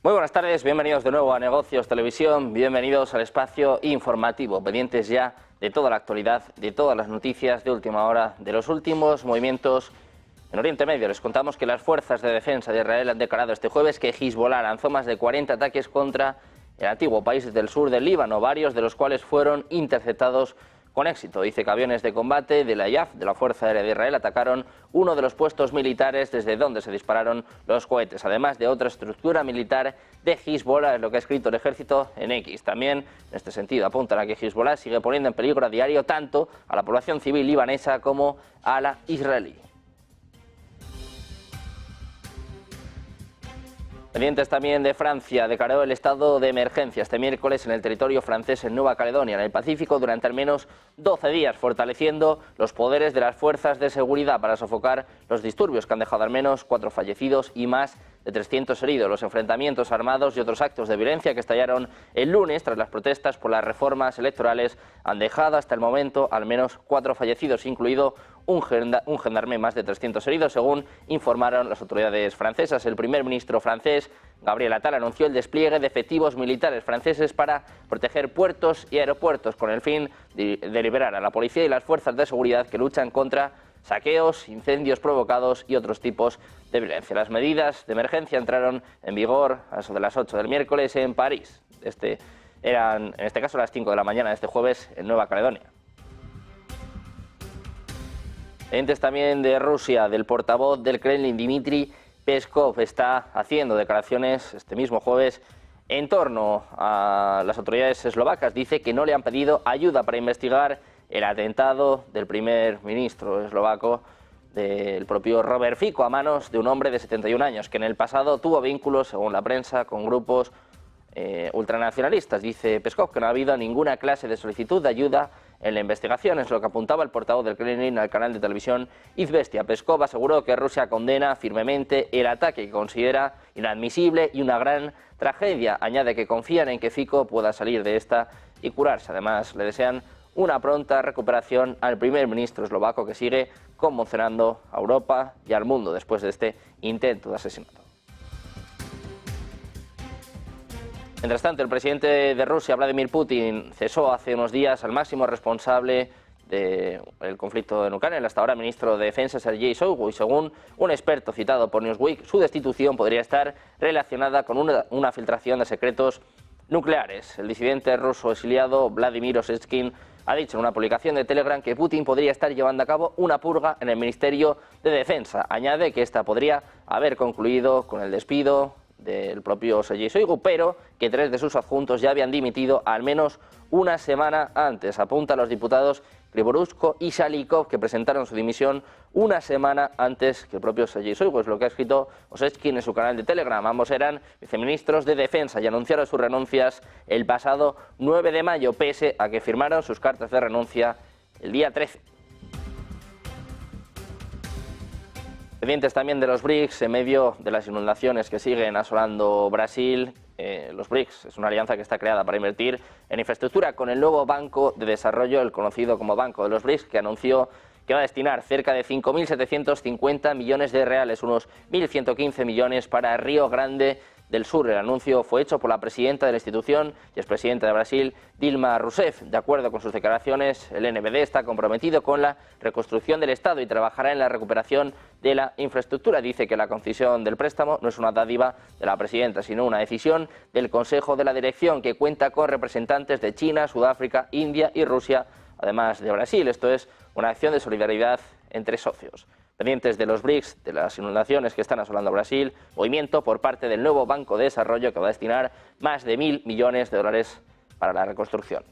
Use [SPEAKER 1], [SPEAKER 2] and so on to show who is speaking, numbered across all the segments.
[SPEAKER 1] Muy buenas tardes, bienvenidos de nuevo a Negocios Televisión, bienvenidos al espacio informativo, pendientes ya de toda la actualidad, de todas las noticias de última hora, de los últimos movimientos en Oriente Medio. Les contamos que las fuerzas de defensa de Israel han declarado este jueves que Hezbollah lanzó más de 40 ataques contra el antiguo país del sur del Líbano, varios de los cuales fueron interceptados con éxito. Dice que aviones de combate de la IAF, de la Fuerza Aérea de Israel, atacaron uno de los puestos militares desde donde se dispararon los cohetes, además de otra estructura militar de Hezbollah, es lo que ha escrito el ejército en X. También, en este sentido, apuntan a que Hezbollah sigue poniendo en peligro a diario tanto a la población civil libanesa como a la israelí. Pendientes también de Francia, declaró el estado de emergencia este miércoles en el territorio francés en Nueva Caledonia, en el Pacífico, durante al menos 12 días, fortaleciendo los poderes de las fuerzas de seguridad para sofocar los disturbios que han dejado al menos 4 fallecidos y más de 300 heridos. Los enfrentamientos armados y otros actos de violencia que estallaron el lunes tras las protestas por las reformas electorales han dejado hasta el momento al menos 4 fallecidos, incluido un gendarme, más de 300 heridos, según informaron las autoridades francesas. El primer ministro francés, Gabriel Attal, anunció el despliegue de efectivos militares franceses para proteger puertos y aeropuertos con el fin de liberar a la policía y las fuerzas de seguridad que luchan contra saqueos, incendios provocados y otros tipos de violencia. Las medidas de emergencia entraron en vigor a eso de las 8 del miércoles en París. Eran, en este caso, las 5 de la mañana de este jueves en Nueva Caledonia. Pendientes también de Rusia, del portavoz del Kremlin, Dmitry Peskov, está haciendo declaraciones este mismo jueves en torno a las autoridades eslovacas. Dice que no le han pedido ayuda para investigar el atentado del primer ministro eslovaco, del propio Robert Fico, a manos de un hombre de 71 años, que en el pasado tuvo vínculos, según la prensa, con grupos ultranacionalistas. Dice Peskov que no ha habido ninguna clase de solicitud de ayuda en la investigación, es lo que apuntaba el portavoz del Kremlin al canal de televisión Izvestia. Peskov aseguró que Rusia condena firmemente el ataque, que considera inadmisible y una gran tragedia. Añade que confían en que Fico pueda salir de esta y curarse. Además, le desean una pronta recuperación al primer ministro eslovaco, que sigue conmocionando a Europa y al mundo después de este intento de asesinato. Mientras tanto, el presidente de Rusia, Vladimir Putin, cesó hace unos días al máximo responsable del conflicto en Ucrania, el hasta ahora ministro de Defensa, Sergei Shoigu, y según un experto citado por Newsweek, su destitución podría estar relacionada con una filtración de secretos nucleares. El disidente ruso exiliado Vladimir Osetskin ha dicho en una publicación de Telegram que Putin podría estar llevando a cabo una purga en el Ministerio de Defensa. Añade que esta podría haber concluido con el despido del propio Sergei Shoigu, pero que 3 de sus adjuntos ya habían dimitido al menos una semana antes. Apunta a los diputados Krivorushko y Shalikov, que presentaron su dimisión una semana antes que el propio Sergei Shoigu. Es lo que ha escrito Osetskin en su canal de Telegram. Ambos eran viceministros de Defensa y anunciaron sus renuncias el pasado 9 de mayo, pese a que firmaron sus cartas de renuncia el día 13. Pendientes también de los BRICS, en medio de las inundaciones que siguen asolando Brasil. Los BRICS es una alianza que está creada para invertir en infraestructura con el nuevo Banco de Desarrollo, el conocido como Banco de los BRICS, que anunció que va a destinar cerca de 5.750 millones de reales, unos 1.115 millones para Río Grande del Sur. El anuncio fue hecho por la presidenta de la institución y expresidenta de Brasil, Dilma Rousseff. De acuerdo con sus declaraciones, el NBD está comprometido con la reconstrucción del Estado y trabajará en la recuperación de la infraestructura. Dice que la concesión del préstamo no es una dádiva de la presidenta, sino una decisión del Consejo de la Dirección, que cuenta con representantes de China, Sudáfrica, India y Rusia, además de Brasil. Esto es una acción de solidaridad entre socios. Pendientes de los BRICS, de las inundaciones que están asolando Brasil, movimiento por parte del nuevo Banco de Desarrollo, que va a destinar más de 1.000 millones de dólares para la reconstrucción.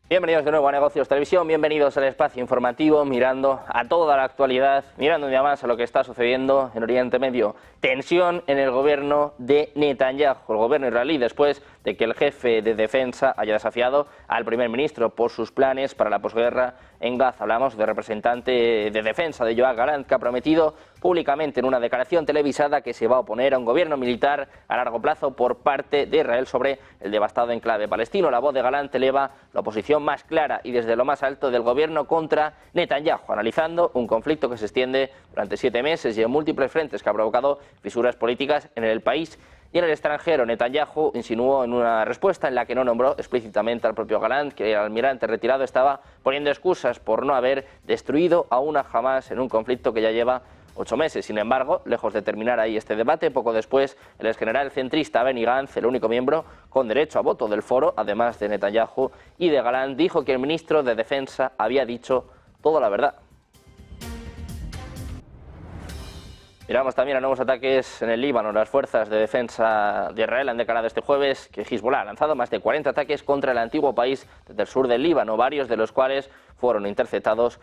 [SPEAKER 1] Bienvenidos de nuevo a Negocios Televisión, bienvenidos al espacio informativo, mirando a toda la actualidad, mirando un día más a lo que está sucediendo en Oriente Medio. Tensión en el gobierno de Netanyahu, el gobierno israelí, después de que el jefe de defensa haya desafiado al primer ministro por sus planes para la posguerra en Gaza. Hablamos del representante de defensa de Yoav Gallant, que ha prometido públicamente en una declaración televisada que se va a oponer a un gobierno militar a largo plazo por parte de Israel sobre el devastado enclave palestino. La voz de Gallant eleva la oposición más clara y desde lo más alto del gobierno contra Netanyahu, analizando un conflicto que se extiende durante 7 meses y en múltiples frentes, que ha provocado fisuras políticas en el país y en el extranjero. Netanyahu insinuó en una respuesta en la que no nombró explícitamente al propio Gallant que el almirante retirado estaba poniendo excusas por no haber destruido a una Hamas en un conflicto que ya lleva 8 meses. Sin embargo, lejos de terminar ahí este debate, poco después el exgeneral centrista Benny Gantz, el único miembro con derecho a voto del foro, además de Netanyahu y de Gallant, dijo que el ministro de Defensa había dicho toda la verdad. Miramos también a nuevos ataques en el Líbano. Las fuerzas de defensa de Israel han declarado este jueves que Hezbollah ha lanzado más de 40 ataques contra el antiguo país desde el sur del Líbano, varios de los cuales fueron interceptados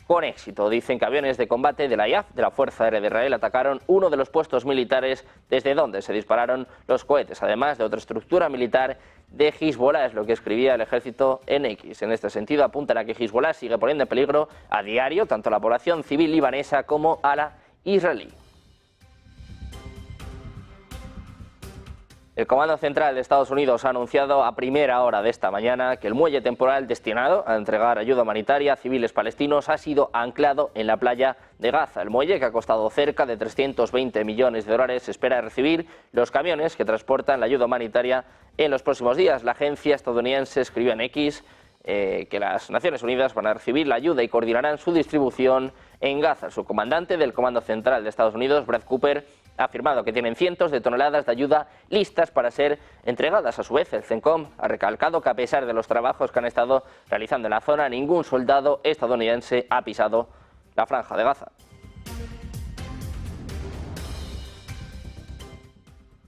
[SPEAKER 1] con éxito. Dicen que aviones de combate de la IAF, de la Fuerza Aérea de Israel, atacaron uno de los puestos militares desde donde se dispararon los cohetes, además de otra estructura militar de Hezbollah, es lo que escribía el ejército en X. En este sentido, apuntan a que Hezbollah sigue poniendo en peligro a diario tanto a la población civil libanesa como a la israelí. El Comando Central de Estados Unidos ha anunciado a primera hora de esta mañana que el muelle temporal destinado a entregar ayuda humanitaria a civiles palestinos ha sido anclado en la playa de Gaza. El muelle, que ha costado cerca de 320 millones de dólares, espera recibir los camiones que transportan la ayuda humanitaria en los próximos días. La agencia estadounidense escribió en X que las Naciones Unidas van a recibir la ayuda y coordinarán su distribución en Gaza. El subcomandante del Comando Central de Estados Unidos, Brad Cooper, ha afirmado que tienen cientos de toneladas de ayuda listas para ser entregadas. A su vez, el CENTCOM ha recalcado que a pesar de los trabajos que han estado realizando en la zona, ningún soldado estadounidense ha pisado la franja de Gaza.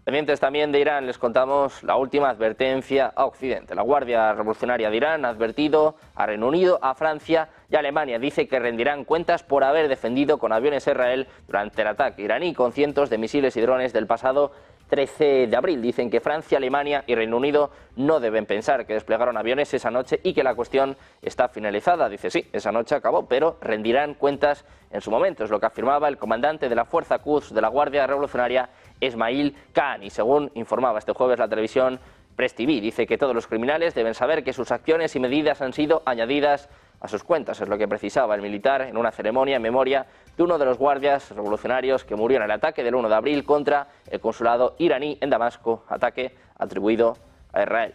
[SPEAKER 1] Pendientes también de Irán, les contamos la última advertencia a Occidente. La Guardia Revolucionaria de Irán ha advertido a Reino Unido, a Francia y a Alemania. Dice que rendirán cuentas por haber defendido con aviones a Israel durante el ataque iraní con cientos de misiles y drones del pasado 13 de abril. Dicen que Francia, Alemania y Reino Unido no deben pensar que desplegaron aviones esa noche y que la cuestión está finalizada. Dice, sí, esa noche acabó, pero rendirán cuentas en su momento. Es lo que afirmaba el comandante de la Fuerza Quds de la Guardia Revolucionaria, Esmail Kahani, según informaba este jueves la televisión Press TV. Dice que todos los criminales deben saber que sus acciones y medidas han sido añadidas a sus cuentas. Es lo que precisaba el militar en una ceremonia en memoria de uno de los guardias revolucionarios que murió en el ataque del 1 de abril contra el consulado iraní en Damasco, ataque atribuido a Israel.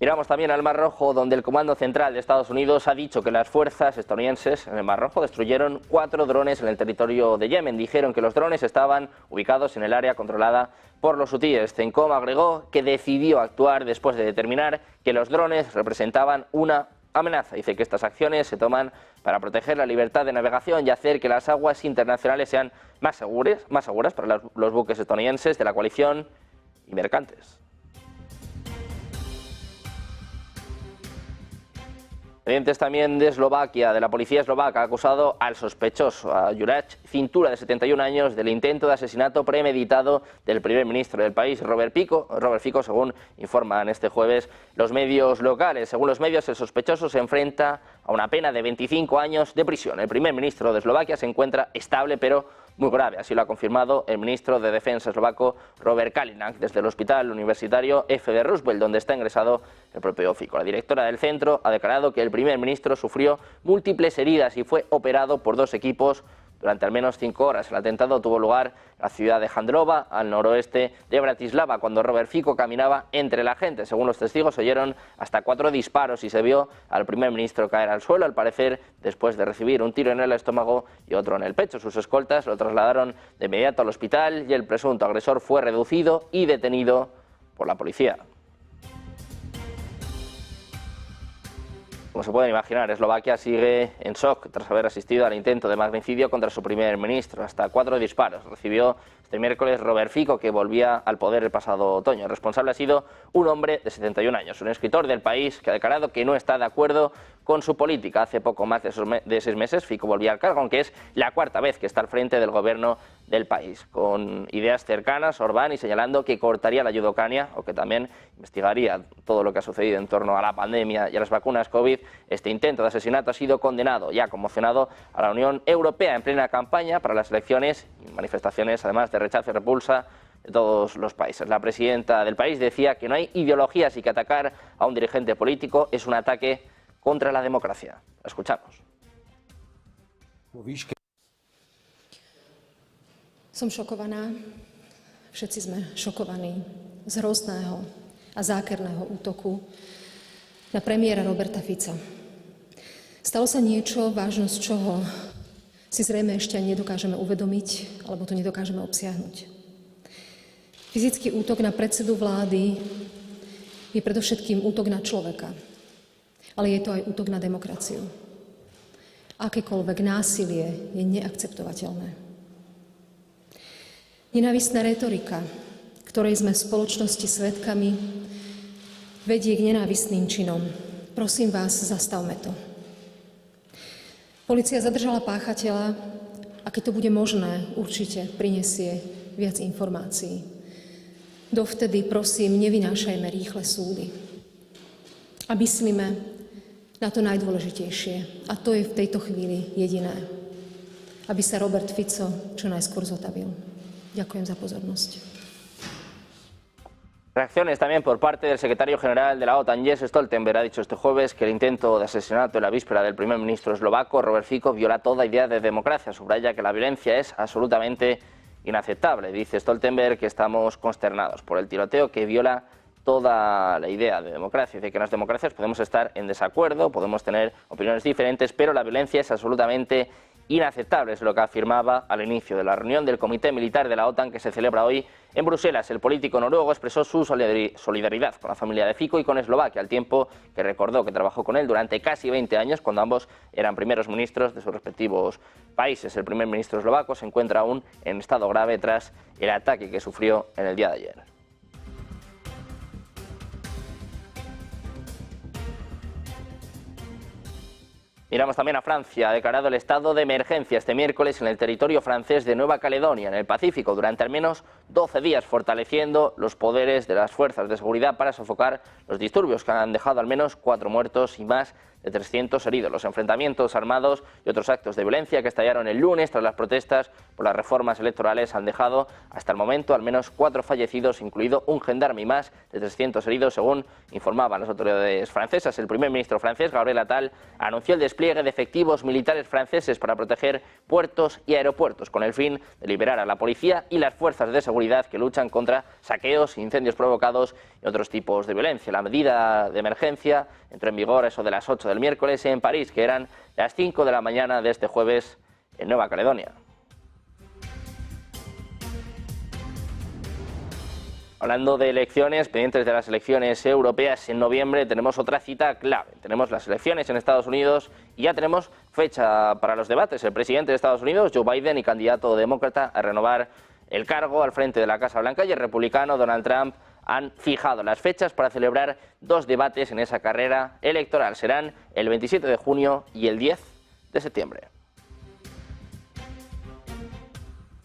[SPEAKER 1] Miramos también al Mar Rojo, donde el Comando Central de Estados Unidos ha dicho que las fuerzas estadounidenses en el Mar Rojo destruyeron 4 drones en el territorio de Yemen. Dijeron que los drones estaban ubicados en el área controlada por los hutíes. CENTCOM agregó que decidió actuar después de determinar que los drones representaban una amenaza. Dice que estas acciones se toman para proteger la libertad de navegación y hacer que las aguas internacionales sean más seguras para los buques estadounidenses de la coalición y mercantes. Pendientes también de Eslovaquia, de la policía eslovaca, ha acusado al sospechoso, a Juraj Cintura, de 71 años, del intento de asesinato premeditado del primer ministro del país, Robert Fico, según informan este jueves los medios locales. Según los medios, el sospechoso se enfrenta a una pena de 25 años de prisión. El primer ministro de Eslovaquia se encuentra estable, pero muy grave, así lo ha confirmado el ministro de Defensa eslovaco, Robert Kalinak, desde el hospital universitario F. de Roosevelt, donde está ingresado el propio Fico. La directora del centro ha declarado que el primer ministro sufrió múltiples heridas y fue operado por 2 equipos durante al menos 5 horas. El atentado tuvo lugar en la ciudad de Handrova, al noroeste de Bratislava, cuando Robert Fico caminaba entre la gente. Según los testigos, oyeron hasta 4 disparos y se vio al primer ministro caer al suelo, al parecer después de recibir un tiro en el estómago y otro en el pecho. Sus escoltas lo trasladaron de inmediato al hospital y el presunto agresor fue reducido y detenido por la policía. Como se pueden imaginar, Eslovaquia sigue en shock tras haber asistido al intento de magnicidio contra su primer ministro. Hasta 4 disparos recibió este miércoles Robert Fico, que volvía al poder el pasado otoño. El responsable ha sido un hombre de 71 años, un escritor del país que ha declarado que no está de acuerdo con su política. Hace poco más de 6 meses Fico volvía al cargo, aunque es la cuarta vez que está al frente del gobierno del país, con ideas cercanas a Orbán y señalando que cortaría la ayuda a Ucrania o que también investigaría todo lo que ha sucedido en torno a la pandemia y a las vacunas COVID. Este intento de asesinato ha sido condenado y ha conmocionado a la Unión Europea en plena campaña para las elecciones y manifestaciones además de rechazo y repulsa de todos los países. La presidenta del país decía que no hay ideologías y que atacar a un dirigente político es un ataque contra la democracia. La escuchamos.
[SPEAKER 2] Som šokovaná, všetci sme šokovaní z hrozného a zákerného útoku na premiéra Roberta Fica. Stalo sa niečo, vážnosť čoho si zrejme ešte ani nedokážeme uvedomiť, alebo to nedokážeme obsiahnuť. Fyzický útok na predsedu vlády je predovšetkým útok na človeka, ale je to aj útok na demokraciu. Akékoľvek násilie je neakceptovateľné. Nenávistná retorika, ktorej sme v spoločnosti svedkami, vedie k nenávistným činom. Prosím vás, zastavme to. Polícia zadržala páchateľa a keď to bude možné, určite prinesie viac informácií. Dovtedy, prosím, nevynášajme rýchle súdy. A myslíme na to najdôležitejšie. A to je v tejto chvíli jediné. Aby sa Robert Fico čo najskôr zotavil. Ďakujem za pozornosť.
[SPEAKER 1] Reacciones también por parte del secretario general de la OTAN, Jens Stoltenberg. Ha dicho este jueves que el intento de asesinato en la víspera del primer ministro eslovaco, Robert Fico, viola toda idea de democracia. Subraya que la violencia es absolutamente inaceptable. Dice Stoltenberg que estamos consternados por el tiroteo que viola toda la idea de democracia. Dice que en las democracias podemos estar en desacuerdo, podemos tener opiniones diferentes, pero la violencia es absolutamente inaceptable, es lo que afirmaba al inicio de la reunión del Comité Militar de la OTAN que se celebra hoy en Bruselas. El político noruego expresó su solidaridad con la familia de Fico y con Eslovaquia, al tiempo que recordó que trabajó con él durante casi 20 años, cuando ambos eran primeros ministros de sus respectivos países. El primer ministro eslovaco se encuentra aún en estado grave tras el ataque que sufrió en el día de ayer. Miramos también a Francia. Ha declarado el estado de emergencia este miércoles en el territorio francés de Nueva Caledonia, en el Pacífico, durante al menos 12 días, fortaleciendo los poderes de las fuerzas de seguridad para sofocar los disturbios que han dejado al menos 4 muertos y más de 300 heridos. Los enfrentamientos armados y otros actos de violencia que estallaron el lunes tras las protestas por las reformas electorales han dejado hasta el momento al menos 4 fallecidos, incluido un gendarme, y más de 300 heridos, según informaban las autoridades francesas. El primer ministro francés, Gabriel Attal, anunció el despliegue de efectivos militares franceses para proteger puertos y aeropuertos, con el fin de liberar a la policía y las fuerzas de seguridad que luchan contra saqueos, incendios provocados y otros tipos de violencia. La medida de emergencia entró en vigor a eso de las 8 del miércoles en París, que eran las 5 de la mañana de este jueves en Nueva Caledonia. Hablando de elecciones, pendientes de las elecciones europeas en noviembre, tenemos otra cita clave. Tenemos las elecciones en Estados Unidos y ya tenemos fecha para los debates. El presidente de Estados Unidos, Joe Biden, y candidato demócrata a renovar el cargo al frente de la Casa Blanca, y el republicano Donald Trump han fijado las fechas para celebrar 2 debates en esa carrera electoral. Serán el 27 de junio y el 10 de septiembre.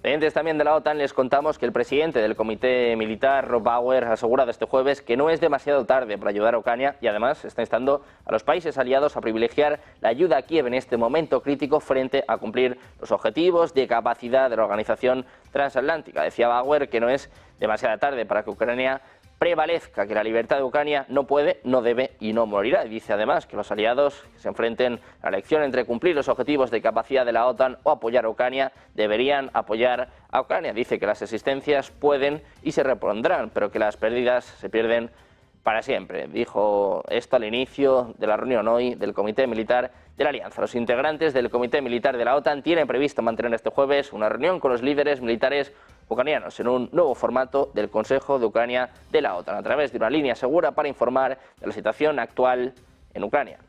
[SPEAKER 1] Pendientes también de la OTAN, les contamos que el presidente del Comité Militar, Rob Bauer, ha asegurado este jueves que no es demasiado tarde para ayudar a Ucrania y además está instando a los países aliados a privilegiar la ayuda a Kiev en este momento crítico frente a cumplir los objetivos de capacidad de la organización transatlántica. Decía Bauer que no es demasiado tarde para que Ucrania prevalezca, que la libertad de Ucrania no puede, no debe y no morirá. Y dice además que los aliados que se enfrenten a la elección entre cumplir los objetivos de capacidad de la OTAN o apoyar a Ucrania, deberían apoyar a Ucrania. Dice que las existencias pueden y se repondrán, pero que las pérdidas se pierden para siempre. Dijo esto al inicio de la reunión hoy del Comité Militar de la Alianza. Los integrantes del Comité Militar de la OTAN tienen previsto mantener este jueves una reunión con los líderes militares ucranianos en un nuevo formato del Consejo de Ucrania de la OTAN, a través de una línea segura para informar de la situación actual en Ucrania.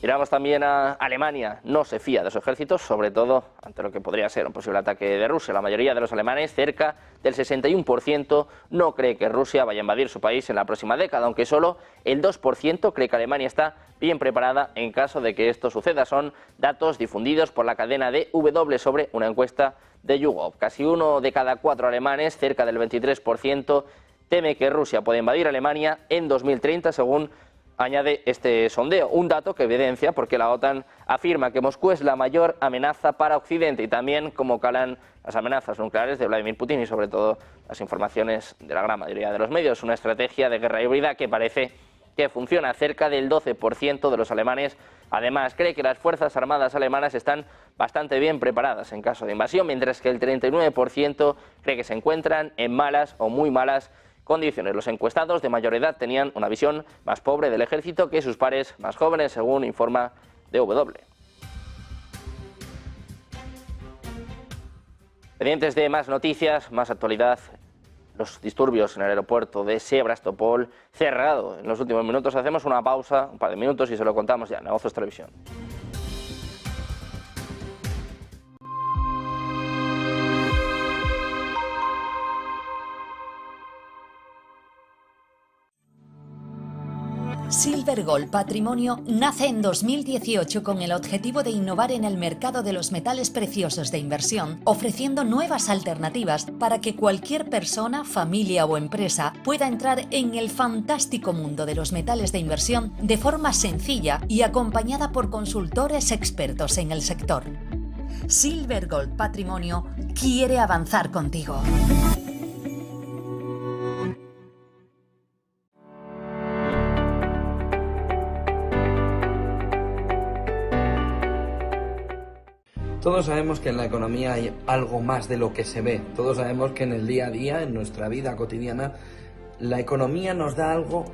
[SPEAKER 1] Miramos también a Alemania. No se fía de su ejército, sobre todo ante lo que podría ser un posible ataque de Rusia. La mayoría de los alemanes, cerca del 61%, no cree que Rusia vaya a invadir su país en la próxima década, aunque solo el 2% cree que Alemania está bien preparada en caso de que esto suceda. Son datos difundidos por la cadena DW sobre una encuesta de YouGov. Casi 1 de cada 4 alemanes, cerca del 23%, teme que Rusia pueda invadir Alemania en 2030, según añade este sondeo, un dato que evidencia porque la OTAN afirma que Moscú es la mayor amenaza para Occidente y también cómo calan las amenazas nucleares de Vladimir Putin y sobre todo las informaciones de la gran mayoría de los medios. Una estrategia de guerra híbrida que parece que funciona. Cerca del 12% de los alemanes además cree que las fuerzas armadas alemanas están bastante bien preparadas en caso de invasión, mientras que el 39% cree que se encuentran en malas o muy malas condiciones. Los encuestados de mayor edad tenían una visión más pobre del ejército que sus pares más jóvenes, según informa DW. Pendientes de más noticias, más actualidad, los disturbios en el aeropuerto de Sebastopol, cerrado en los últimos minutos. Hacemos una pausa, un par de minutos y se lo contamos ya en Negocios Televisión.
[SPEAKER 3] Silver Gold Patrimonio nace en 2018 con el objetivo de innovar en el mercado de los metales preciosos de inversión, ofreciendo nuevas alternativas para que cualquier persona, familia o empresa pueda entrar en el fantástico mundo de los metales de inversión de forma sencilla y acompañada por consultores expertos en el sector. Silver Gold Patrimonio quiere avanzar contigo.
[SPEAKER 4] Todos sabemos que en la economía hay algo más de lo que se ve. Todos sabemos que en el día a día, en nuestra vida cotidiana, la economía nos da algo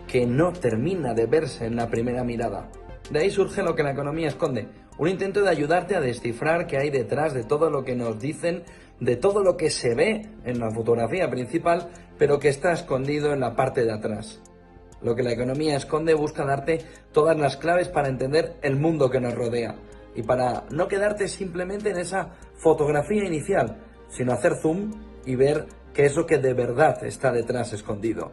[SPEAKER 4] que no termina de verse en la primera mirada. De ahí surge lo que la economía esconde. Un intento de ayudarte a descifrar qué hay detrás de todo lo que nos dicen, de todo lo que se ve en la fotografía principal, pero que está escondido en la parte de atrás. Lo que la economía esconde busca darte todas las claves para entender el mundo que nos rodea. Y para no quedarte simplemente en esa fotografía inicial, sino hacer zoom y ver qué es lo que de verdad está detrás escondido.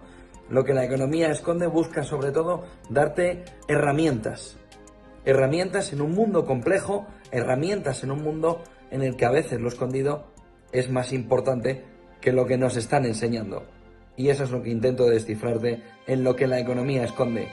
[SPEAKER 4] Lo que la economía esconde busca sobre todo darte herramientas. Herramientas en un mundo complejo, herramientas en un mundo en el que a veces lo escondido es más importante que lo que nos están enseñando. Y eso es lo que intento descifrarte en lo que la economía esconde.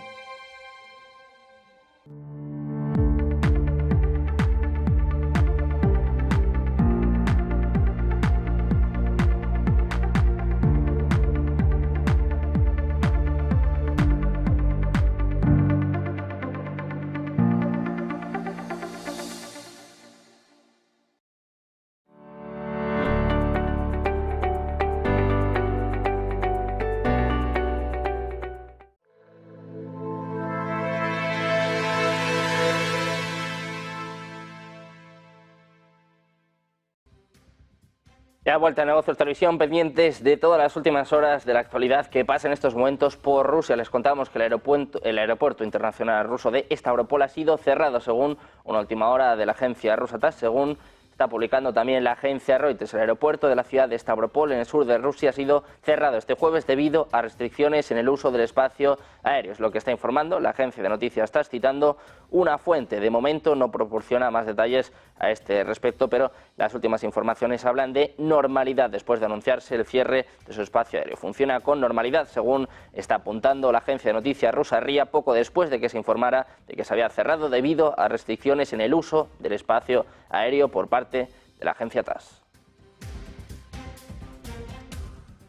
[SPEAKER 1] Ya vuelta a Negocios Televisión, pendientes de todas las últimas horas de la actualidad que pasa en estos momentos por Rusia. Les contamos que el aeropuerto internacional ruso de Stavropol ha sido cerrado según una última hora de la agencia rusa TASS, según está publicando también la agencia Reuters. El aeropuerto de la ciudad de Stavropol, en el sur de Rusia, ha sido cerrado este jueves debido a restricciones en el uso del espacio aéreo. Es lo que está informando la agencia de noticias TASS, citando una fuente. De momento no proporciona más detalles a este respecto, pero las últimas informaciones hablan de normalidad después de anunciarse el cierre de su espacio aéreo. Funciona con normalidad, según está apuntando la agencia de noticias rusa RIA, poco después de que se informara de que se había cerrado debido a restricciones en el uso del espacio aéreo por parte de la agencia TASS.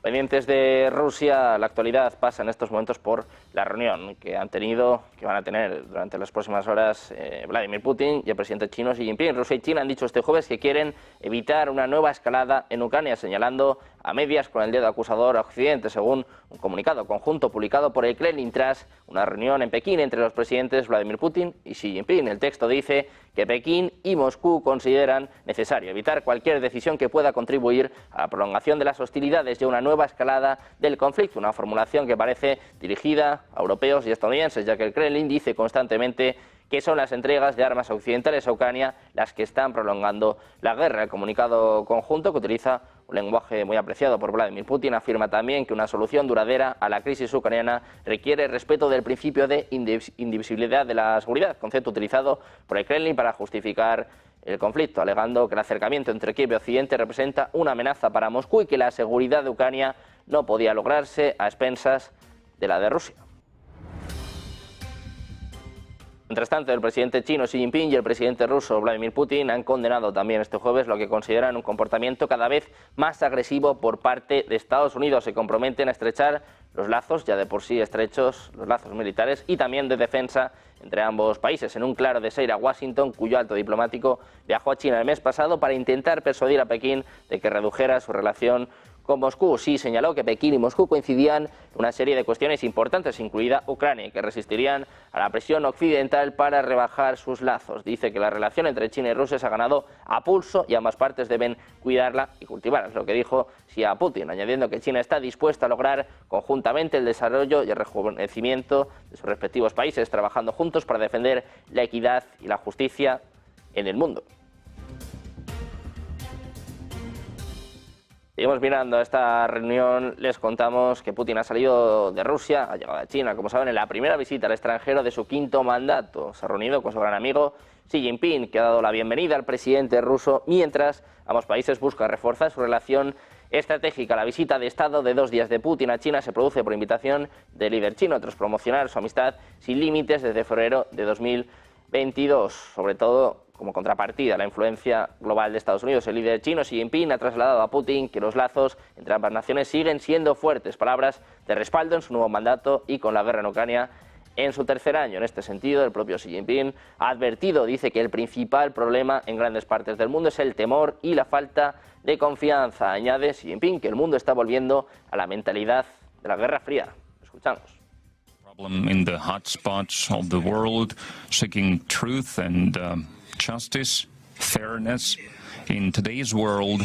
[SPEAKER 1] Pendientes de Rusia, la actualidad pasa en estos momentos por la reunión que van a tener durante las próximas horas Vladimir Putin y el presidente chino Xi Jinping. Rusia y China han dicho este jueves que quieren evitar una nueva escalada en Ucrania, señalando a medias con el dedo acusador a Occidente, según un comunicado conjunto publicado por el Kremlin tras una reunión en Pekín entre los presidentes Vladimir Putin y Xi Jinping. El texto dice que Pekín y Moscú consideran necesario evitar cualquier decisión que pueda contribuir a la prolongación de las hostilidades y a una nueva escalada del conflicto, una formulación que parece dirigida a europeos y estadounidenses, ya que el Kremlin dice constantemente que son las entregas de armas occidentales a Ucrania las que están prolongando la guerra. El comunicado conjunto, que utiliza un lenguaje muy apreciado por Vladimir Putin, afirma también que una solución duradera a la crisis ucraniana requiere el respeto del principio de indivisibilidad de la seguridad, concepto utilizado por el Kremlin para justificar el conflicto, alegando que el acercamiento entre Kiev y Occidente representa una amenaza para Moscú y que la seguridad de Ucrania no podía lograrse a expensas de la de Rusia. Mientras tanto, el presidente chino Xi Jinping y el presidente ruso Vladimir Putin han condenado también este jueves lo que consideran un comportamiento cada vez más agresivo por parte de Estados Unidos. Se comprometen a estrechar los lazos, ya de por sí estrechos, los lazos militares y también de defensa entre ambos países, en un claro deseo a Washington, cuyo alto diplomático viajó a China el mes pasado para intentar persuadir a Pekín de que redujera su relación con Moscú. Sí señaló que Pekín y Moscú coincidían en una serie de cuestiones importantes, incluida Ucrania, y que resistirían a la presión occidental para rebajar sus lazos. Dice que la relación entre China y Rusia se ha ganado a pulso y ambas partes deben cuidarla y cultivarla, es lo que dijo Xi a Putin, añadiendo que China está dispuesta a lograr conjuntamente el desarrollo y el rejuvenecimiento de sus respectivos países, trabajando juntos para defender la equidad y la justicia en el mundo. Seguimos mirando a esta reunión, les contamos que Putin ha salido de Rusia, ha llegado a China, como saben, en la primera visita al extranjero de su quinto mandato. Se ha reunido con su gran amigo Xi Jinping, que ha dado la bienvenida al presidente ruso, mientras ambos países buscan reforzar su relación estratégica. La visita de Estado de 2 días de Putin a China se produce por invitación del líder chino, tras promocionar su amistad sin límites desde febrero de 2022, sobre todo como contrapartida a la influencia global de Estados Unidos. El líder chino Xi Jinping ha trasladado a Putin que los lazos entre ambas naciones siguen siendo fuertes, palabras de respaldo en su nuevo mandato y con la guerra en Ucrania en su tercer año. En este sentido, el propio Xi Jinping ha advertido, dice que el principal problema en grandes partes del mundo es el temor y la falta de confianza. Añade Xi Jinping que el mundo está volviendo a la mentalidad de la Guerra Fría. Escuchamos.
[SPEAKER 5] In the hotspots of the world, seeking truth and justice, fairness. In today's world,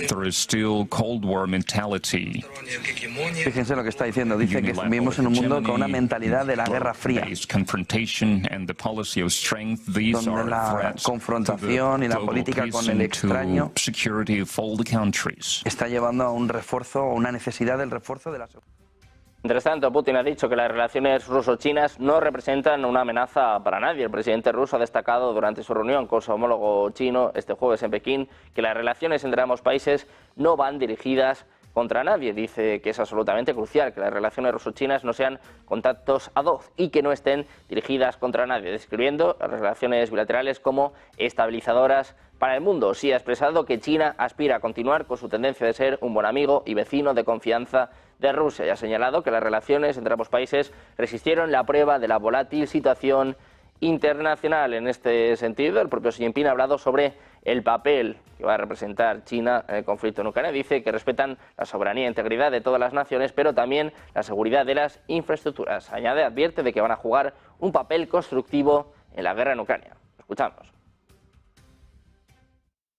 [SPEAKER 5] there is still Cold War mentality.
[SPEAKER 4] Fíjense lo que está diciendo. Dice que vivimos en un mundo con una mentalidad de la Guerra Fría, donde la confrontación y la política con el extraño está llevando a un refuerzo o una necesidad del refuerzo de la seguridad.
[SPEAKER 1] Mientras tanto, Putin ha dicho que las relaciones ruso-chinas no representan una amenaza para nadie. El presidente ruso ha destacado durante su reunión con su homólogo chino este jueves en Pekín que las relaciones entre ambos países no van dirigidas contra nadie. Dice que es absolutamente crucial que las relaciones ruso-chinas no sean contactos ad hoc y que no estén dirigidas contra nadie, describiendo las relaciones bilaterales como estabilizadoras para el mundo. Sí ha expresado que China aspira a continuar con su tendencia de ser un buen amigo y vecino de confianza de Rusia, y ha señalado que las relaciones entre ambos países resistieron la prueba de la volátil situación internacional. En este sentido, el propio Xi Jinping ha hablado sobre el papel que va a representar China en el conflicto en Ucrania. Dice que respetan la soberanía e integridad de todas las naciones, pero también la seguridad de las infraestructuras. Añade, advierte de que van a jugar un papel constructivo en la guerra en Ucrania. Escuchamos.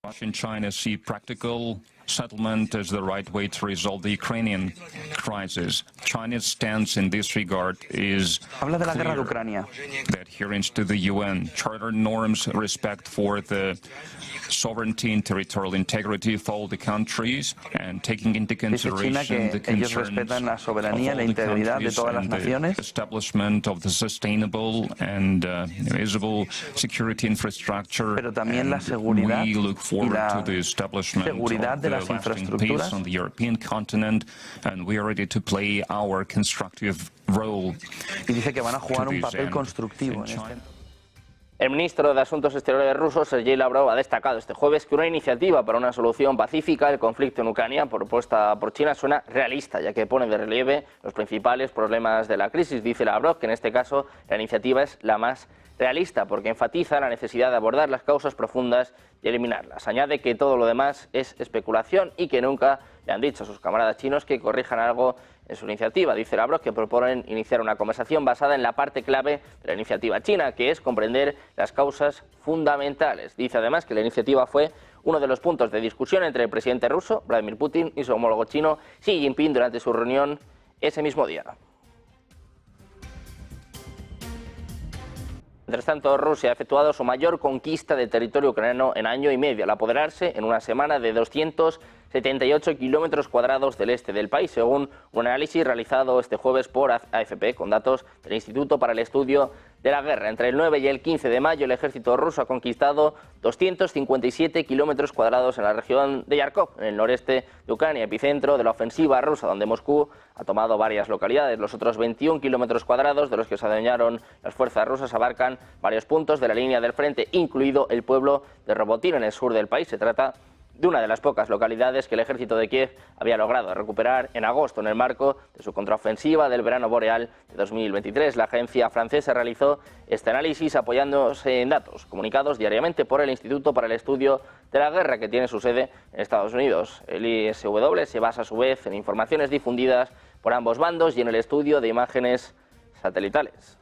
[SPEAKER 5] Russia and China see practical settlement as the right way to resolve the Ukrainian crisis. China's stance in this regard is
[SPEAKER 4] Habla de la guerra de Ucrania.
[SPEAKER 5] The adherence to the UN Charter norms, respect for the sovereignty and territorial integrity of all the countries, and taking into consideration the concerns
[SPEAKER 4] respetan la soberanía y la integridad de todas las naciones,
[SPEAKER 5] establishment of the sustainable and visible security infrastructure.
[SPEAKER 4] Pero también la seguridad
[SPEAKER 5] we look forward to the establishment of the lasting peace on the European continent, and we are ready to play our constructive role.
[SPEAKER 4] Y dice que van a jugar un papel constructivo en este.
[SPEAKER 1] El ministro de Asuntos Exteriores ruso, Sergei Lavrov, ha destacado este jueves que una iniciativa para una solución pacífica del conflicto en Ucrania, propuesta por China, suena realista, ya que pone de relieve los principales problemas de la crisis. Dice Lavrov que en este caso la iniciativa es la más realista, porque enfatiza la necesidad de abordar las causas profundas y eliminarlas. Añade que todo lo demás es especulación y que nunca le han dicho a sus camaradas chinos que corrijan algo en su iniciativa. Dice Lavrov que proponen iniciar una conversación basada en la parte clave de la iniciativa china, que es comprender las causas fundamentales. Dice además que la iniciativa fue uno de los puntos de discusión entre el presidente ruso, Vladimir Putin, y su homólogo chino, Xi Jinping, durante su reunión ese mismo día. Mientras tanto, Rusia ha efectuado su mayor conquista de territorio ucraniano en año y medio, al apoderarse en una semana de 278 kilómetros cuadrados del este del país, según un análisis realizado este jueves por AFP con datos del Instituto para el Estudio de la Guerra. Entre el 9 y el 15 de mayo, el ejército ruso ha conquistado 257 kilómetros cuadrados en la región de Yarkov, en el noreste de Ucrania, epicentro de la ofensiva rusa, donde Moscú ha tomado varias localidades. Los otros 21 kilómetros cuadrados de los que se adueñaron las fuerzas rusas abarcan varios puntos de la línea del frente, incluido el pueblo de Robotín, en el sur del país. Se trata de una de las pocas localidades que el ejército de Kiev había logrado recuperar en agosto en el marco de su contraofensiva del verano boreal de 2023. La agencia francesa realizó este análisis apoyándose en datos comunicados diariamente por el Instituto para el Estudio de la Guerra, que tiene su sede en Estados Unidos. El ISW se basa a su vez en informaciones difundidas por ambos bandos y en el estudio de imágenes satelitales.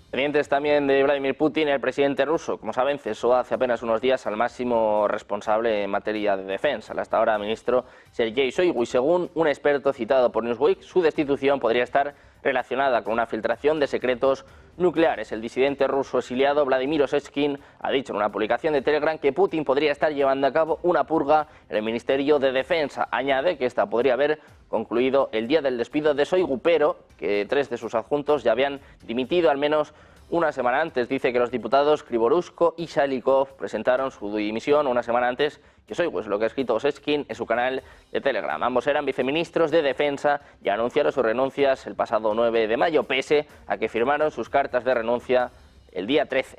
[SPEAKER 1] Pendientes también de Vladimir Putin, el presidente ruso, como saben, cesó hace apenas unos días al máximo responsable en materia de defensa, el hasta ahora ministro Sergei Shoigu, y según un experto citado por Newsweek, su destitución podría estar relacionada con una filtración de secretos nucleares. El disidente ruso exiliado Vladimir Osechkin ha dicho en una publicación de Telegram que Putin podría estar llevando a cabo una purga en el Ministerio de Defensa. Añade que esta podría haber concluido el día del despido de Shoigu, pero que 3 de sus adjuntos ya habían dimitido al menos una semana antes. Dice que los diputados Krivorushko y Shalikov presentaron su dimisión una semana antes que Shoigu, es lo que ha escrito Osechkin en su canal de Telegram. Ambos eran viceministros de Defensa y anunciaron sus renuncias el pasado 9 de mayo, pese a que firmaron sus cartas de renuncia el día 13.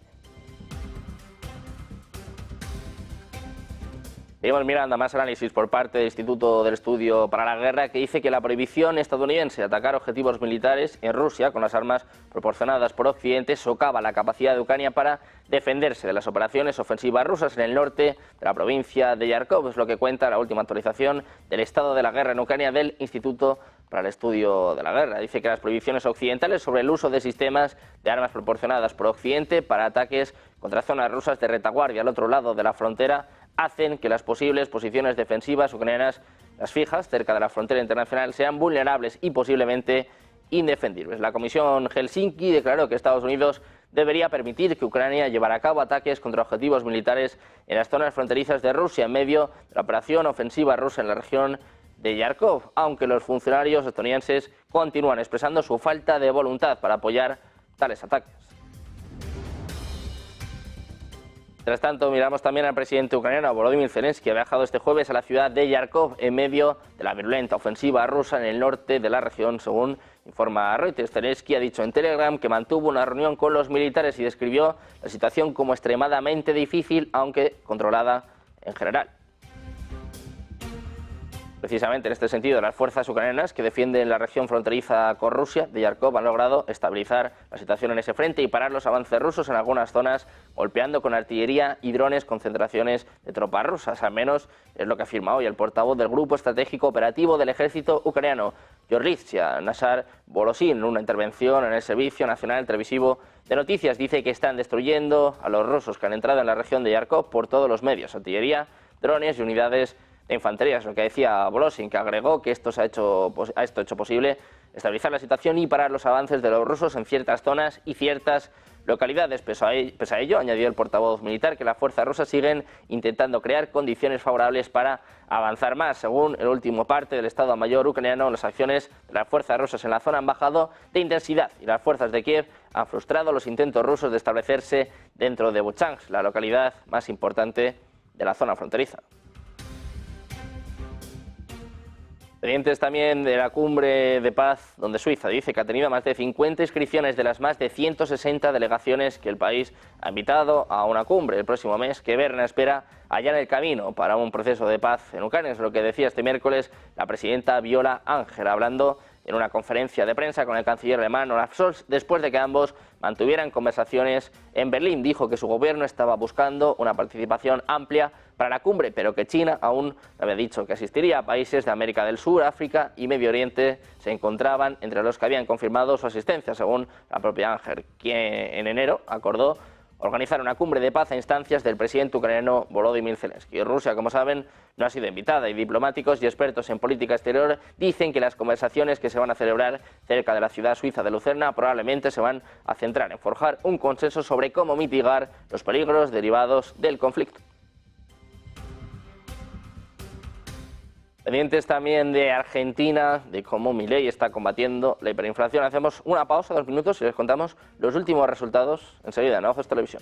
[SPEAKER 1] Seguimos mirando más análisis por parte del Instituto del Estudio para la Guerra, que dice que la prohibición estadounidense de atacar objetivos militares en Rusia con las armas proporcionadas por Occidente socava la capacidad de Ucrania para defenderse de las operaciones ofensivas rusas en el norte de la provincia de Yarkov. Es lo que cuenta la última actualización del estado de la guerra en Ucrania del Instituto para el Estudio de la Guerra. Dice que las prohibiciones occidentales sobre el uso de sistemas de armas proporcionadas por Occidente para ataques contra zonas rusas de retaguardia al otro lado de la frontera hacen que las posibles posiciones defensivas ucranianas, las fijas cerca de la frontera internacional, sean vulnerables y posiblemente indefendibles. La Comisión Helsinki declaró que Estados Unidos debería permitir que Ucrania llevara a cabo ataques contra objetivos militares en las zonas fronterizas de Rusia en medio de la operación ofensiva rusa en la región de Yarkov, aunque los funcionarios estonienses continúan expresando su falta de voluntad para apoyar tales ataques. Mientras tanto, miramos también al presidente ucraniano Volodymyr Zelensky, que ha viajado este jueves a la ciudad de Yarkov en medio de la virulenta ofensiva rusa en el norte de la región, según informa Reuters. Zelensky ha dicho en Telegram que mantuvo una reunión con los militares y describió la situación como extremadamente difícil, aunque controlada en general. Precisamente en este sentido, las fuerzas ucranianas que defienden la región fronteriza con Rusia de Yarkov han logrado estabilizar la situación en ese frente y parar los avances rusos en algunas zonas, golpeando con artillería y drones concentraciones de tropas rusas. Al menos es lo que afirma hoy el portavoz del Grupo Estratégico Operativo del Ejército Ucraniano, Yorlitsia Nazar Volosin, en una intervención en el Servicio Nacional Televisivo de Noticias. Dice que están destruyendo a los rusos que han entrado en la región de Yarkov por todos los medios, artillería, drones y unidades de infantería. Es lo que decía Volosin, que agregó que esto ha hecho posible estabilizar la situación y parar los avances de los rusos en ciertas zonas y ciertas localidades. Pese a ello, añadió el portavoz militar que las fuerzas rusas siguen intentando crear condiciones favorables para avanzar más. Según el último parte del Estado Mayor ucraniano, las acciones de las fuerzas rusas en la zona han bajado de intensidad y las fuerzas de Kiev han frustrado los intentos rusos de establecerse dentro de Buchansk, la localidad más importante de la zona fronteriza. Pendientes también de la cumbre de paz, donde Suiza dice que ha tenido más de 50 inscripciones de las más de 160 delegaciones que el país ha invitado a una cumbre el próximo mes, que Berna espera allar el camino para un proceso de paz en Ucrania. Es lo que decía este miércoles la presidenta Viola Ángel, hablando en una conferencia de prensa con el canciller alemán Olaf Scholz, después de que ambos mantuvieran conversaciones en Berlín. Dijo que su gobierno estaba buscando una participación amplia para la cumbre, pero que China aún no había dicho que asistiría. Países de América del Sur, África y Medio Oriente se encontraban entre los que habían confirmado su asistencia, según la propia Ángel, quien en enero acordó organizar una cumbre de paz a instancias del presidente ucraniano Volodymyr Zelensky. Rusia, como saben, no ha sido invitada y diplomáticos y expertos en política exterior dicen que las conversaciones que se van a celebrar cerca de la ciudad suiza de Lucerna probablemente se van a centrar en forjar un consenso sobre cómo mitigar los peligros derivados del conflicto. Pendientes también de Argentina, de cómo Milei está combatiendo la hiperinflación. Hacemos una pausa, 2 minutos, y les contamos los últimos resultados enseguida en Ojos Televisión.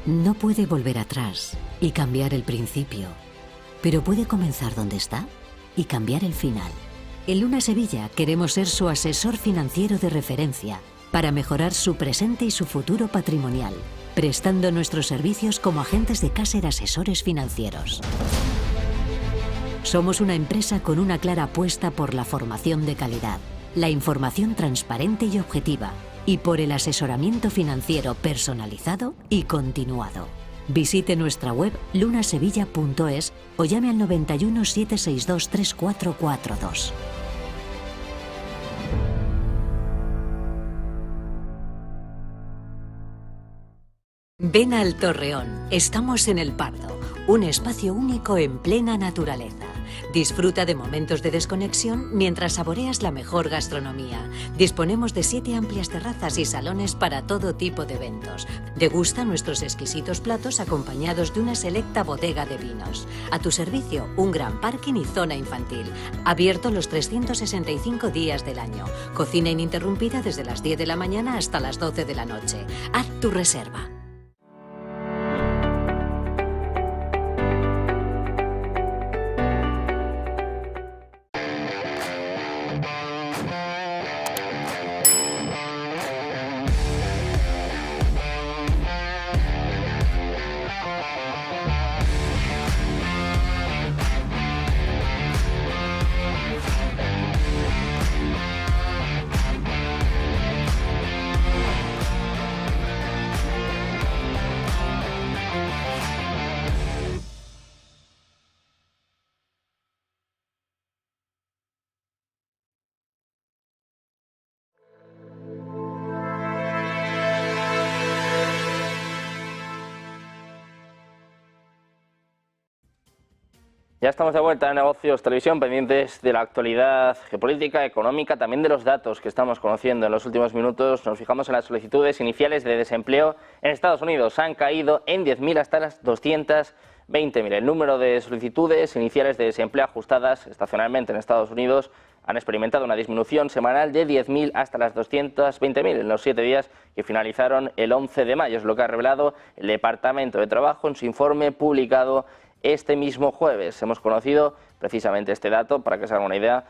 [SPEAKER 6] No puede volver atrás y cambiar el principio, pero puede comenzar donde está y cambiar el final. En Luna Sevilla queremos ser su asesor financiero de referencia para mejorar su presente y su futuro patrimonial, prestando nuestros servicios como agentes de Caser Asesores Financieros. Somos una empresa con una clara apuesta por la formación de calidad, la información transparente y objetiva, y por el asesoramiento financiero personalizado y continuado. Visite nuestra web lunasevilla.es o llame al 91 762 3442. Ven al Torreón. Estamos en El Pardo, un espacio único en plena naturaleza. Disfruta de momentos de desconexión mientras saboreas la mejor gastronomía. Disponemos de 7 amplias terrazas y salones para todo tipo de eventos. Degusta nuestros exquisitos platos acompañados de una selecta bodega de vinos. A tu servicio, un gran parking y zona infantil. Abierto los 365 días del año. Cocina ininterrumpida desde las 10 de la mañana hasta las 12 de la noche. Haz tu reserva.
[SPEAKER 1] Ya estamos de vuelta en Negocios Televisión, pendientes de la actualidad geopolítica, económica, también de los datos que estamos conociendo en los últimos minutos. Nos fijamos en las solicitudes iniciales de desempleo en Estados Unidos. Han caído en 10.000 hasta las 220.000. El número de solicitudes iniciales de desempleo ajustadas estacionalmente en Estados Unidos han experimentado una disminución semanal de 10.000 hasta las 220.000 en los 7 días que finalizaron el 11 de mayo. Es lo que ha revelado el Departamento de Trabajo en su informe publicado este mismo jueves. Hemos conocido precisamente este dato, para que se hagan una idea.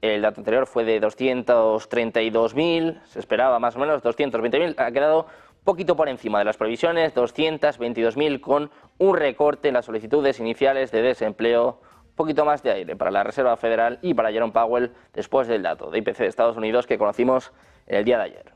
[SPEAKER 1] El dato anterior fue de 232.000, se esperaba más o menos 220.000, ha quedado un poquito por encima de las previsiones, 222.000, con un recorte en las solicitudes iniciales de desempleo, un poquito más de aire para la Reserva Federal y para Jerome Powell después del dato de IPC de Estados Unidos que conocimos el día de ayer.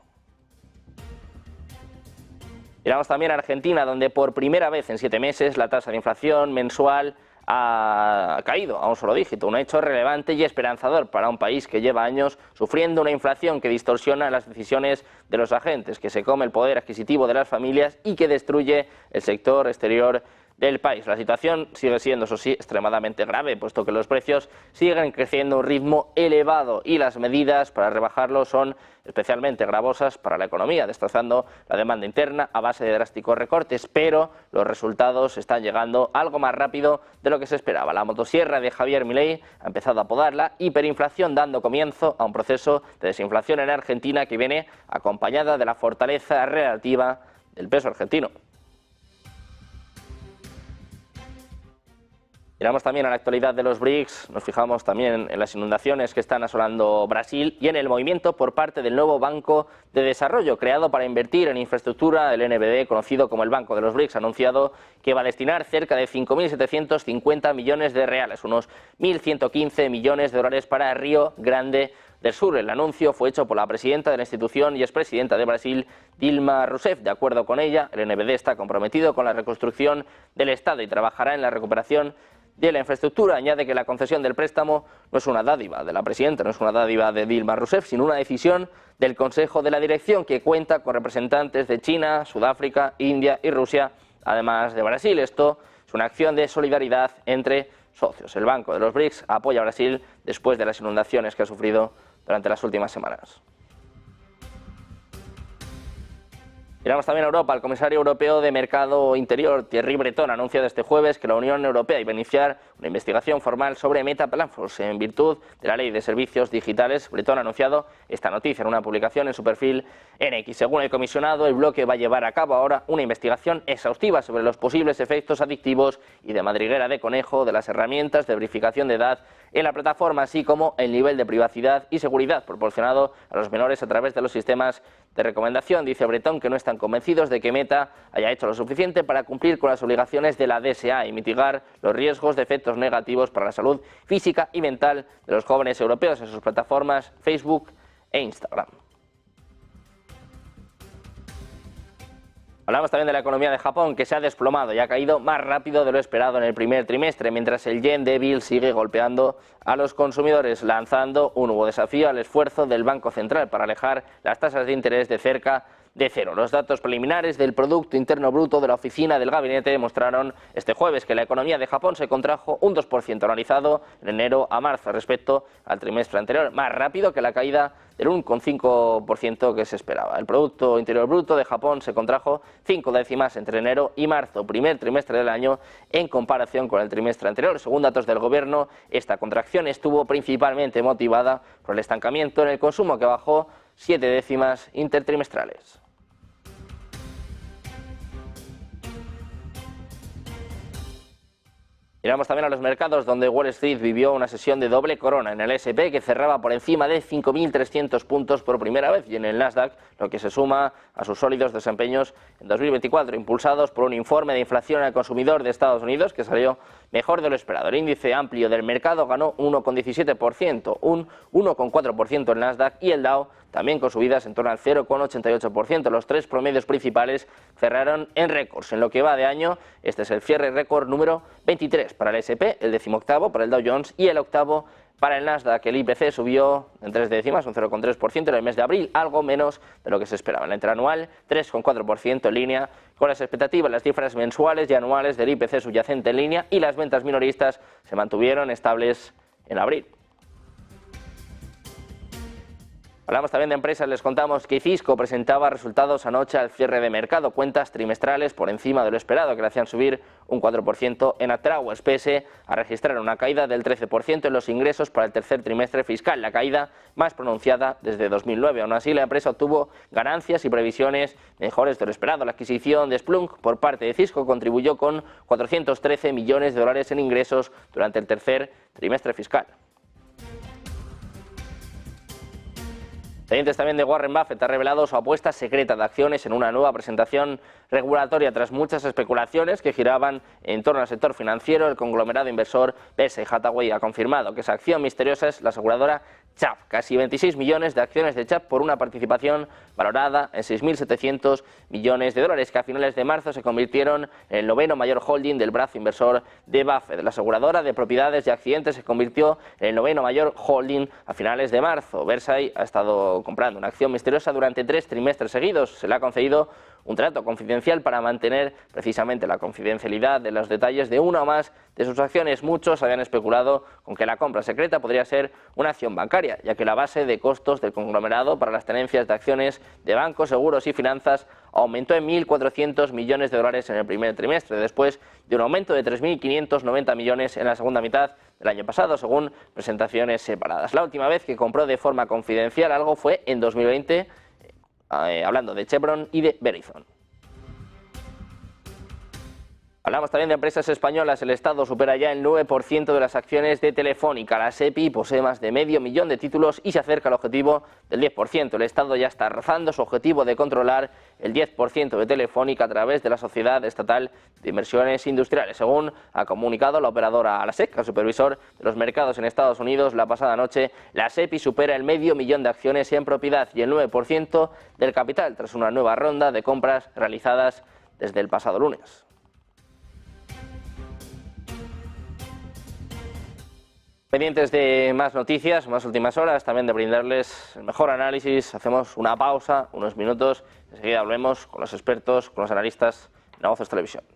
[SPEAKER 1] Miramos también a Argentina, donde por primera vez en 7 meses la tasa de inflación mensual ha caído a un solo dígito, un hecho relevante y esperanzador para un país que lleva años sufriendo una inflación que distorsiona las decisiones de los agentes, que se come el poder adquisitivo de las familias y que destruye el sector exterior del país. La situación sigue siendo, eso sí, extremadamente grave, puesto que los precios siguen creciendo a un ritmo elevado y las medidas para rebajarlo son especialmente gravosas para la economía, destrozando la demanda interna a base de drásticos recortes, pero los resultados están llegando algo más rápido de lo que se esperaba. La motosierra de Javier Milei ha empezado a podar la hiperinflación, dando comienzo a un proceso de desinflación en Argentina que viene acompañada de la fortaleza relativa del peso argentino. Miramos también a la actualidad de los BRICS, nos fijamos también en las inundaciones que están asolando Brasil y en el movimiento por parte del nuevo Banco de Desarrollo creado para invertir en infraestructura. El NBD, conocido como el Banco de los BRICS, ha anunciado que va a destinar cerca de 5.750 millones de reales, unos 1.115 millones de dólares para Río Grande del Sur. El anuncio fue hecho por la presidenta de la institución y expresidenta de Brasil, Dilma Rousseff. De acuerdo con ella, el NBD está comprometido con la reconstrucción del Estado y trabajará en la recuperación de la infraestructura. Añade que la concesión del préstamo no es una dádiva de la presidenta, no es una dádiva de Dilma Rousseff, sino una decisión del Consejo de la Dirección, que cuenta con representantes de China, Sudáfrica, India y Rusia, además de Brasil. Esto es una acción de solidaridad entre socios. El Banco de los BRICS apoya a Brasil después de las inundaciones que ha sufrido durante las últimas semanas. Miramos también a Europa. El comisario europeo de Mercado Interior, Thierry Breton, ha anunciado este jueves que la Unión Europea iba a iniciar una investigación formal sobre Meta Platforms en virtud de la Ley de Servicios Digitales. Breton ha anunciado esta noticia en una publicación en su perfil en X. Según el comisionado, el bloque va a llevar a cabo ahora una investigación exhaustiva sobre los posibles efectos adictivos y de madriguera de conejo de las herramientas de verificación de edad en la plataforma, así como el nivel de privacidad y seguridad proporcionado a los menores a través de los sistemas de recomendación. Dice Breton que no están convencidos de que Meta haya hecho lo suficiente para cumplir con las obligaciones de la DSA y mitigar los riesgos de efectos negativos para la salud física y mental de los jóvenes europeos en sus plataformas Facebook e Instagram. Hablamos también de la economía de Japón, que se ha desplomado y ha caído más rápido de lo esperado en el primer trimestre, mientras el yen débil sigue golpeando a los consumidores, lanzando un nuevo desafío al esfuerzo del Banco Central para alejar las tasas de interés de cerca de cero. Los datos preliminares del Producto Interno Bruto de la Oficina del Gabinete demostraron este jueves que la economía de Japón se contrajo un 2% anualizado en enero a marzo respecto al trimestre anterior, más rápido que la caída del 1,5% que se esperaba. El Producto Interior Bruto de Japón se contrajo 5 décimas entre enero y marzo, primer trimestre del año, en comparación con el trimestre anterior. Según datos del Gobierno, esta contracción estuvo principalmente motivada por el estancamiento en el consumo, que bajó 7 décimas intertrimestrales. Miramos también a los mercados, donde Wall Street vivió una sesión de doble corona en el S&P, que cerraba por encima de 5.300 puntos por primera vez, y en el Nasdaq, lo que se suma a sus sólidos desempeños en 2024, impulsados por un informe de inflación al consumidor de Estados Unidos que salió mejor de lo esperado. El índice amplio del mercado ganó 1,17%, un 1,4% el Nasdaq, y el Dow también con subidas en torno al 0,88%. Los tres promedios principales cerraron en récords. En lo que va de año, este es el cierre récord número 23 para el S&P, el 18º para el Dow Jones y el 8º para el Nasdaq. El IPC subió en 3 décimas, un 0,3% en el mes de abril, algo menos de lo que se esperaba. En la interanual, 3,4% en línea con las expectativas. Las cifras mensuales y anuales del IPC subyacente en línea, y las ventas minoristas se mantuvieron estables en abril. Hablamos también de empresas. Les contamos que Cisco presentaba resultados anoche al cierre de mercado, cuentas trimestrales por encima de lo esperado, que le hacían subir un 4% en Atraguas, pese a registrar una caída del 13% en los ingresos para el tercer trimestre fiscal, la caída más pronunciada desde 2009. Aún así, la empresa obtuvo ganancias y previsiones mejores de lo esperado. La adquisición de Splunk por parte de Cisco contribuyó con 413 millones de dólares en ingresos durante el tercer trimestre fiscal. Pendientes también de Warren Buffett, ha revelado su apuesta secreta de acciones en una nueva presentación regulatoria. Tras muchas especulaciones que giraban en torno al sector financiero, el conglomerado inversor Berkshire Hathaway ha confirmado que esa acción misteriosa es la aseguradora Chubb. Casi 26 millones de acciones de Chubb por una participación valorada en 6.700 millones de dólares, que a finales de marzo se convirtieron en el noveno mayor holding del brazo inversor de Buffett. La aseguradora de propiedades y accidentes se convirtió en el noveno mayor holding a finales de marzo. Berkshire ha estado comprando una acción misteriosa durante 3 trimestres seguidos. Se le ha concedido un trato confidencial para mantener precisamente la confidencialidad de los detalles de una o más de sus acciones. Muchos habían especulado con que la compra secreta podría ser una acción bancaria, ya que la base de costos del conglomerado para las tenencias de acciones de bancos, seguros y finanzas aumentó en 1.400 millones de dólares en el primer trimestre, después de un aumento de 3.590 millones en la segunda mitad del año pasado, según presentaciones separadas. La última vez que compró de forma confidencial algo fue en 2020, hablando de Chevron y de Verizon. Hablamos también de empresas españolas. El Estado supera ya el 9% de las acciones de Telefónica. La SEPI posee más de 500.000 de títulos y se acerca al objetivo del 10%. El Estado ya está rozando su objetivo de controlar el 10% de Telefónica a través de la Sociedad Estatal de Inversiones Industriales. Según ha comunicado la operadora ASEC, el supervisor de los mercados en Estados Unidos, la pasada noche la SEPI supera el 500.000 de acciones en propiedad y el 9% del capital tras una nueva ronda de compras realizadas desde el pasado lunes. Pendientes de más noticias, más últimas horas, también de brindarles el mejor análisis. Hacemos una pausa, unos minutos, enseguida volvemos con los expertos, con los analistas de Negocios Televisión.